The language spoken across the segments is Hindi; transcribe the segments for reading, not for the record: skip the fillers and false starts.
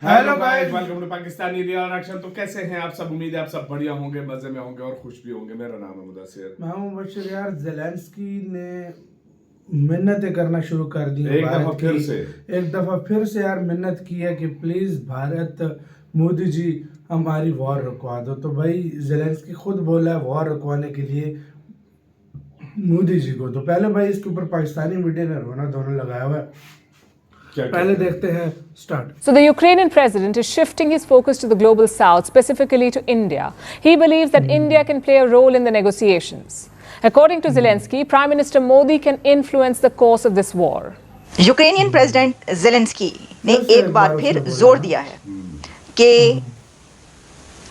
Hello guys, welcome to Pakistani real action. तो कैसे हैं आप सब? उम्मीद है आप सब बढ़िया होंगे, मजे में होंगे और खुश भी होंगे। मेरा नाम है मुदस्सिर। मैं हूं बशीर। यार ज़ेलेंस्की ने मिन्नतें करना शुरू कर दी हैं एक दफा भारत फिर की। से एक दफ़ा फिर से यार मिन्नत की है कि प्लीज़ भारत, मोदी जी हमारी वॉर रुकवा दो। तो भाई ज़ेलेंस्की खुद बोला है वॉर रुकवाने के लिए मोदी जी को। तो पहले भाई इसके ऊपर पाकिस्तानी मीडिया ने रोना धोना लगाया हुआ है। पहले देखते हैं start. So the Ukrainian president is shifting his focus to the global south, specifically to India. He believes that India can play a role in the negotiations. According to Zelensky, Prime Minister Modi can influence the course of this war. Ukrainian president Zelensky ने एक बार फिर जोर दिया है कि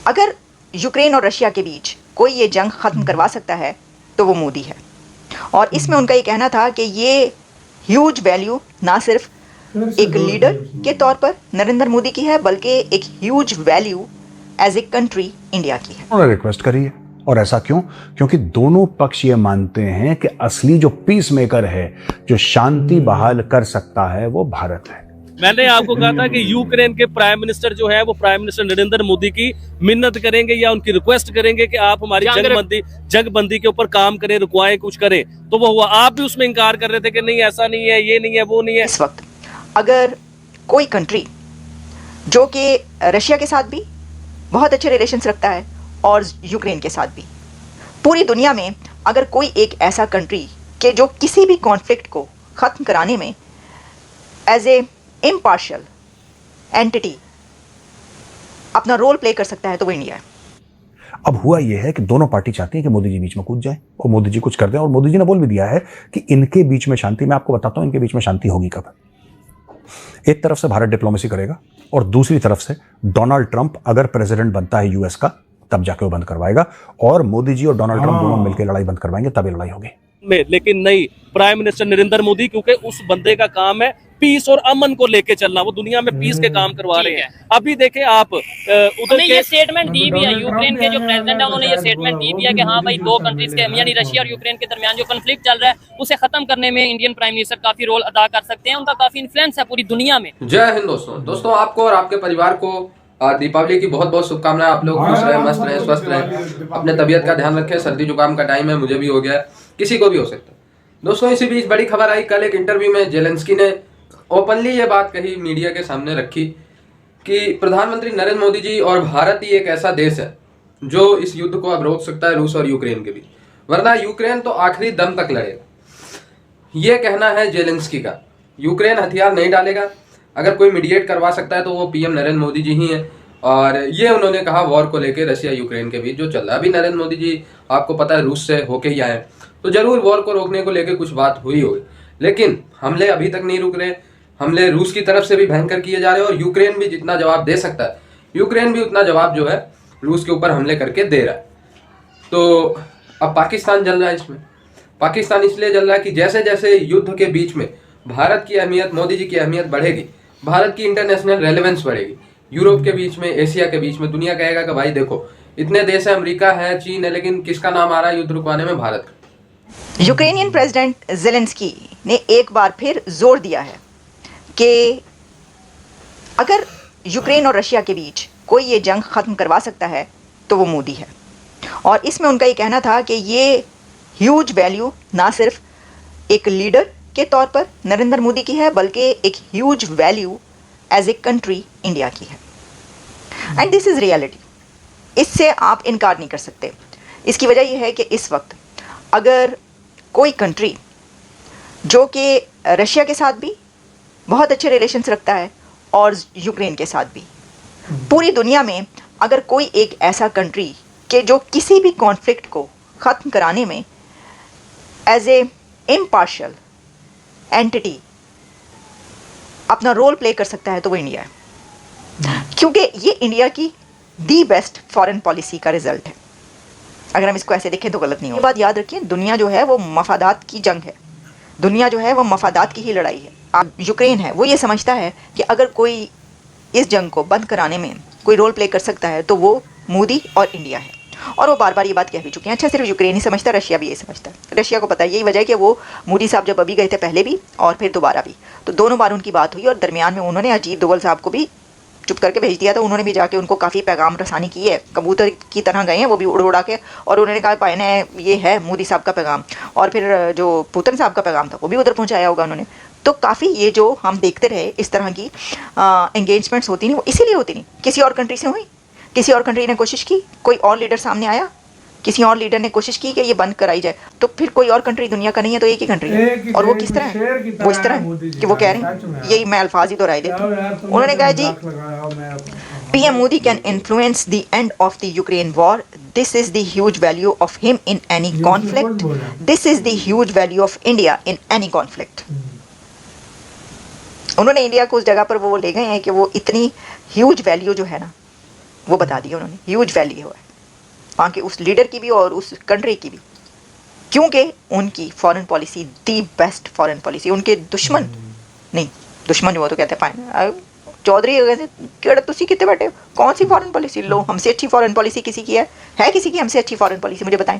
अगर यूक्रेन और रशिया के बीच कोई ये जंग खत्म करवा सकता है तो वो मोदी है। और इसमें उनका ये कहना था कि ये ह्यूज वैल्यू ना सिर्फ एक लीडर के तौर पर नरेंद्र मोदी की है, बल्कि एक huge value as a country India की है। उन्होंने रिक्वेस्ट करी है, और ऐसा क्यों? क्योंकि दोनों पक्ष ये मानते हैं कि असली जो पीस मेकर है, जो शांति बहाल कर सकता है, वो भारत है। मैंने आपको कहा था कि यूक्रेन के प्राइम मिनिस्टर जो है वो प्राइम मिनिस्टर नरेंद्र मोदी की मिन्नत करेंगे या उनकी रिक्वेस्ट करेंगे कि आप हमारी जंगबंदी के ऊपर काम करें, रुकवाएं, कुछ करें। तो वो हुआ। आप भी उसमें इनकार कर रहे थे कि नहीं, ऐसा नहीं है, ये नहीं है, वो नहीं है। इस वक्त अगर कोई कंट्री जो कि रशिया के साथ भी बहुत अच्छे रिलेशंस रखता है और यूक्रेन के साथ भी, पूरी दुनिया में अगर कोई एक ऐसा कंट्री के जो किसी भी कॉन्फ्लिक्ट को ख़त्म कराने में एज ए इम्पार्शियल एंटिटी अपना रोल प्ले कर सकता है तो वो इंडिया है। अब हुआ यह है कि दोनों पार्टी चाहती है कि मोदी जी बीच में कूद जाए और मोदी जी कुछ कर दें, और मोदी जी ने बोल भी दिया है कि इनके बीच में शांति, मैं आपको बताता हूं इनके बीच में शांति होगी कब। एक तरफ से भारत डिप्लोमेसी करेगा और दूसरी तरफ से डोनाल्ड ट्रंप अगर प्रेसिडेंट बनता है यूएस का, तब जाके वो बंद करवाएगा, और मोदी जी और डोनाल्ड ट्रंप दोनों मिलकर लड़ाई बंद करवाएंगे, तभी लड़ाई होगी। लेकिन नहीं, प्राइम मिनिस्टर नरेंद्र मोदी, क्योंकि उस बंदे का काम है पीस और अमन को लेके चलना। वो दुनिया में पीस के काम करवा रहे हैं। अभी देखें आप उधर ये स्टेटमेंट दी भी है, यूक्रेन के जो प्रेसिडेंट है उन्होंने ये स्टेटमेंट दी भी है कि हाँ भाई, दो कंट्रीज के यानी रशिया और यूक्रेन के दरमियान जो कॉन्फ्लिक्ट चल रहा है उसे खत्म करने में इंडियन प्राइम मिनिस्टर काफी रोल अदा कर सकते हैं। उनका काफी इन्फ्लुएंस है पूरी दुनिया में। जय हिंद दोस्तों, आपको और आपके परिवार को दीपावली की बहुत बहुत शुभकामनाएं। आप लोग खुश रहें, मस्त रहें, स्वस्थ रहें, अपने तबीयत का ध्यान रखें। सर्दी जुकाम का टाइम है, मुझे भी हो गया है, किसी को भी हो सकता है। दोस्तों, इसी बीच बड़ी खबर आई। कल एक इंटरव्यू में जेलेंस्की ने ओपनली ये बात कही, मीडिया के सामने रखी कि प्रधानमंत्री नरेंद्र मोदी जी और भारत ही एक ऐसा देश है जो इस युद्ध को अब रोक सकता है, रूस और यूक्रेन के बीच, वरना यूक्रेन तो आखिरी दम तक लड़ेगा। ये कहना है जेलेंस्की का। यूक्रेन हथियार नहीं डालेगा, अगर कोई मीडिएट करवा सकता है तो वो पीएम नरेंद्र मोदी जी ही हैं। और ये उन्होंने कहा वॉर को लेकर रशिया यूक्रेन के बीच जो चल रहा है। अभी नरेंद्र मोदी जी आपको पता है रूस से होके ही आए, तो जरूर वॉर को रोकने को लेकर कुछ बात हुई होगी, लेकिन हमले अभी तक नहीं रुक रहे। हमले रूस की तरफ से भी भयंकर किए जा रहे हैं और यूक्रेन भी जितना जवाब दे सकता है, यूक्रेन भी उतना जवाब जो है रूस के ऊपर हमले करके दे रहा है। तो अब पाकिस्तान जल रहा है इसमें। पाकिस्तान इसलिए जल रहा है कि जैसे जैसे युद्ध के बीच में भारत की अहमियत, मोदी जी की अहमियत बढ़ेगी, भारत की इंटरनेशनल रेलेवेंस बढ़ेगी। यूरोप के बीच में, एशिया के बीच में दुनिया कहेगा कि भाई देखो, इतने देश है, अमेरिका है, चीन है, लेकिन किसका नाम आ रहा है युद्ध रुकवाने में? भारत का। यूक्रेनियन प्रेसिडेंट जेलेंस्की ने एक बार फिर जोर दिया है कि अगर यूक्रेन और रशिया के बीच कोई ये जंग ख़त्म करवा सकता है तो वो मोदी है। और इसमें उनका ये कहना था कि ये ह्यूज वैल्यू ना सिर्फ एक लीडर के तौर पर नरेंद्र मोदी की है, बल्कि एक huge value as a country India की है। एंड दिस इज़ रियलिटी, इससे आप इनकार नहीं कर सकते। इसकी वजह यह है कि इस वक्त अगर कोई कंट्री जो कि रशिया के साथ भी बहुत अच्छे रिलेशंस रखता है और यूक्रेन के साथ भी, पूरी दुनिया में अगर कोई एक ऐसा कंट्री के जो किसी भी कॉन्फ्लिक्ट को ख़त्म कराने में एज ए इम्पार्शियल एंटिटी अपना रोल प्ले कर सकता है तो वो इंडिया है। क्योंकि ये इंडिया की दी बेस्ट फॉरेन पॉलिसी का रिजल्ट है। अगर हम इसको ऐसे देखें तो गलत नहीं होगा। ये बात याद रखिए, दुनिया जो है वो मफादात की जंग है, दुनिया जो है वो मफादात की ही लड़ाई है। यूक्रेन है वो ये समझता है कि अगर कोई इस जंग को बंद कराने में कोई रोल प्ले कर सकता है तो वो मोदी और इंडिया है। और वो बार बार ये बात कह भी चुके हैं। अच्छा, सिर्फ यूक्रेन ही समझता, रशिया भी ये समझता है। रशिया को पता है, यही वजह है कि वो मोदी साहब जब अभी गए थे पहले भी और फिर दोबारा भी, तो दोनों बार उनकी बात हुई और दरमियान में उन्होंने अजीत दोवल साहब को भी चुप करके भेज दिया था। उन्होंने भी जाके उनको काफ़ी पैगाम रसानी की है, कबूतर की तरह गए हैं वो भी उड़ उड़ा के, और उन्होंने कहा भाई ने ये है मोदी साहब का पैगाम, और फिर जो पुतिन साहब का पैगाम था वो भी उधर पहुँचाया होगा उन्होंने। तो काफ़ी ये जो हम देखते रहे इस तरह की एंगेजमेंट्स होती नहीं, वो इसीलिए होती नहीं, किसी और कंट्री से हुई, किसी और कंट्री ने कोशिश की, कोई और लीडर सामने आया, किसी और लीडर ने कोशिश की कि ये बंद कराई जाए, तो फिर कोई और कंट्री दुनिया का नहीं है, तो एक ही कंट्री है। और वो किस तरह है, वो इस तरह है कि वो कह रहे हैं, यही मैं अल्फाज ही दोहराई देती हूँ। उन्होंने कहा जी PM Modi can influence the end of the Ukraine war. This is the huge value of him in any conflict. This is the huge value of India in any conflict. उन्होंने इंडिया को उस जगह पर वो ले गए हैं कि वो इतनी ह्यूज वैल्यू जो है ना वो बता दी उन्होंने, ह्यूज वैल्यू है वहाँ के उस लीडर की भी और उस कंट्री की भी, क्योंकि उनकी foreign policy the best foreign policy. उनके दुश्मन नहीं, दुश्मन वो तो कहते हैं चौधरी कहते तुसी कितने बैठे, कौन सी फॉरेन पॉलिसी लो, हमसे अच्छी फॉरेन पॉलिसी किसी की है किसी की हमसे अच्छी फॉरेन पॉलिसी, मुझे बताएं।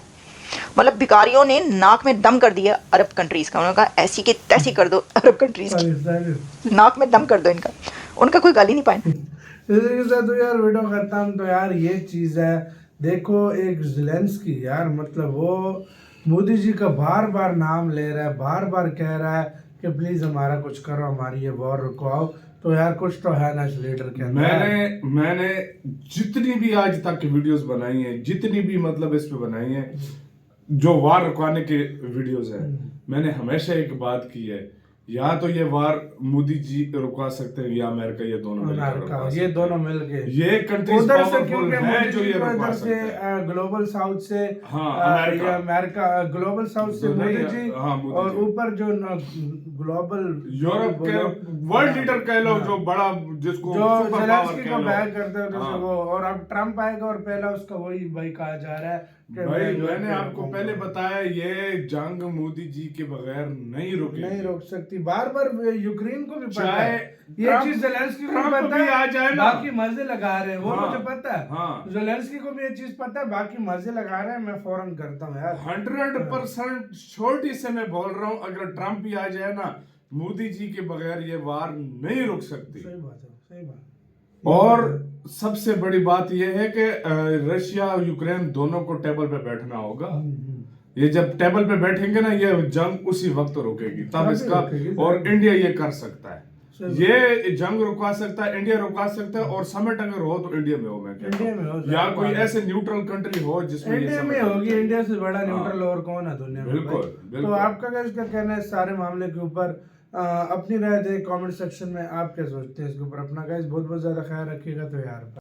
मतलब भिखारियों ने नाक में दम कर दिया अरब कंट्रीज़ का, उन्होंने कहा ऐसी की तैसी कर दो अरब कंट्रीज़ की, नाक में दम कर दो इनका, उनका कोई गाली नहीं पाए। इसी के साथ तो यार वीडियो खत्म। तो यार ये चीज़ है, देखो एक ज़ेलेंस्की यार, मतलब वो मोदी जी का बार बार नाम ले रहा है, बार बार कह रहा है कि प्लीज़ हमारा कुछ करो, हमारी ये वॉर रुकवाओ। तो यार कुछ तो है ना इस लीडर के अंदर। मैंने जितनी भी आज तक की वीडियोस बनाई हैं, जितनी भी मतलब इस पे बनाई हैं जो वार रुकवाने के वीडियोस हैं, मैंने हमेशा एक बात की है, या तो ये वार मोदी जी रुकवा सकते हैं या अमेरिका, ये दोनों मिलके ये कंट्रीज पावरफुल है जो ये रुकवा सकते हैं। ग्लोबल साउथ से अमेरिका, ग्लोबल साउथ से मोदी जी, और ऊपर जो ग्लोबल यूरोप के वर्ल्ड लीडर कह लो, जो बड़ा जिसको सुपर पावर को बैक करते हैं वो, और अब ट्रम्प आएगा और पहला उसका वही भाई कहा जा रहा है। भाई मैंने आपको पहले बताया ये जंग मोदी जी के बगैर नहीं रोक सकती। बार बार यूक्रेन को भी पता है ये चीज, ज़ेलेंस्की को पता है, आ जाए ना, बाकी मजे लगा रहे हैं वो, मुझे पता है। ज़ेलेंस्की को भी ये चीज पता है, बाकी मजे लगा रहे हैं, मैं फौरन करता हूँ यार। 100% छोटी से मैं बोल रहा हूँ, अगर ट्रम्प भी आ जाए ना, मोदी जी के बगैर ये वार नहीं रुक सकती। सही बात है, सही बात। और सबसे बड़ी बात यह है कि रशिया और यूक्रेन दोनों को टेबल पे बैठना होगा। ये जब टेबल पे बैठेंगे ना, ये जंग उसी वक्त रुकेगी, तब इसका, और इंडिया ये कर सकता है, ये जंग रुकवा सकता है, इंडिया रुकवा सकता है। और समेट अगर हो तो इंडिया में हो, मैं इंडिया में हो, या कोई ऐसे न्यूट्रल कंट्री हो जिसमें इंडिया में होगी। इंडिया से बड़ा न्यूट्रल और कौन है दुनिया में? बिल्कुल। तो आपका क्या कहना है इस सारे मामले के ऊपर? अपनी राय दें कमेंट सेक्शन में, आप क्या सोचते हैं इसके ऊपर? अपना गाइस बहुत बहुत ज्यादा ख्याल रखिएगा। तो यार